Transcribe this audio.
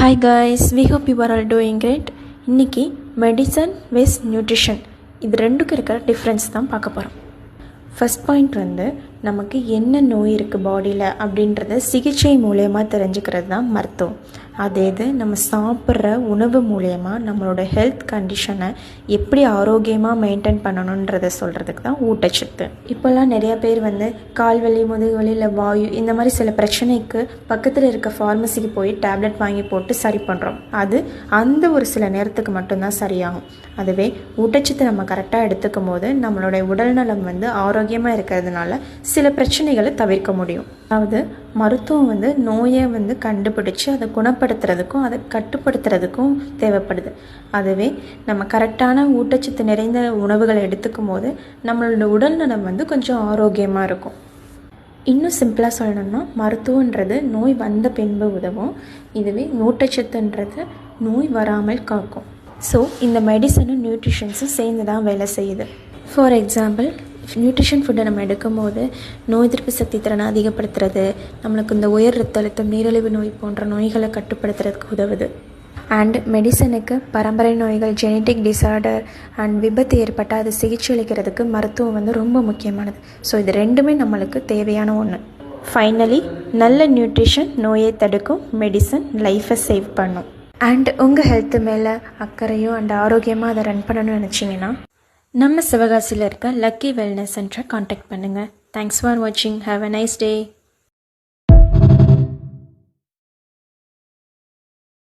Hi guys, we hope you are all doing great. இன்னைக்கு medicine வெஸ் nutrition இது ரெண்டுக்கும் இருக்கிற டிஃப்ரென்ஸ் தான் பார்க்க போகிறோம். ஃபர்ஸ்ட் பாயிண்ட் வந்து நமக்கு என்ன நோய் இருக்குது பாடியில் அப்படின்றத சிகிச்சை மூலயமா தெரிஞ்சுக்கிறது தான் மருத்துவம். அதே இது நம்ம சாப்பிட்ற உணவு மூலயமா நம்மளோட ஹெல்த் கண்டிஷனை எப்படி ஆரோக்கியமாக மெயின்டைன் பண்ணணுன்றதை சொல்கிறதுக்கு தான் ஊட்டச்சத்து. இப்போல்லாம் நிறையா பேர் வந்து கால்வலி, முதுகுவலி, இல்லை வாயு இந்த மாதிரி சில பிரச்சனைக்கு பக்கத்தில் இருக்க ஃபார்மசிக்கு போய் டேப்லெட் வாங்கி போட்டு சரி பண்ணுறோம். அது அந்த ஒரு சில நேரத்துக்கு மட்டும்தான் சரியாகும். அதுவே ஊட்டச்சத்து நம்ம கரெக்டாக எடுத்துக்கும் போது நம்மளுடைய உடல்நலம் வந்து ஆரோக்கியமாக இருக்கிறதுனால சில பிரச்சனைகளை தவிர்க்க முடியும். அதாவது மருத்துவம் வந்து நோயை வந்து கண்டுபிடிச்சு அதை குணப்படுத்துறதுக்கும் அதை கட்டுப்படுத்துறதுக்கும் தேவைப்படுது. அதுவே நம்ம கரெக்டான ஊட்டச்சத்து நிறைந்த உணவுகளை எடுத்துக்கும் போது நம்மளோட உடல்நலம் வந்து கொஞ்சம் ஆரோக்கியமாக இருக்கும். இன்னும் சிம்பிளாக சொல்லணும்னா மருத்துவன்றது நோய் வந்த பின்பு உதவும், இதுவே ஊட்டச்சத்துன்றது நோய் வராமல் காக்கும். ஸோ இந்த மெடிசனும் நியூட்ரிஷன்ஸும் சேர்ந்து தான் வேலை செய்யுது. ஃபார் எக்ஸாம்பிள், நியூட்ரிஷன் ஃபுட்டை நம்ம எடுக்கும்போது நோய் எதிர்ப்பு சக்தி திறனை அதிகப்படுத்துறது, நம்மளுக்கு இந்த உயர் ரத்த அழுத்தம், நீரிழிவு நோய் போன்ற நோய்களை கட்டுப்படுத்துறதுக்கு உதவுது. அண்ட் மெடிசனுக்கு பரம்பரை நோய்கள், ஜெனட்டிக் டிசார்டர் அண்ட் விபத்து ஏற்பட்டால் அது சிகிச்சை அளிக்கிறதுக்கு மருத்துவம் வந்து ரொம்ப முக்கியமானது. ஸோ இது ரெண்டுமே நம்மளுக்கு தேவையான ஒன்று. ஃபைனலி, நல்ல நியூட்ரிஷன் நோயை தடுக்கும், மெடிசன் லைஃப்பை சேவ் பண்ணும். அண்ட் உங்கள் ஹெல்த்து மேலே அக்கறையும் அண்ட் ஆரோக்கியமாக அதை ரன் பண்ணணும்னு நினச்சிங்கன்னா நம்ம சிவகாசியில் இருக்க லக்கி வெல்னஸ் சென்டரை காண்டாக்ட் பண்ணுங்கள். தேங்க்ஸ் ஃபார் வாட்சிங். Have a nice day.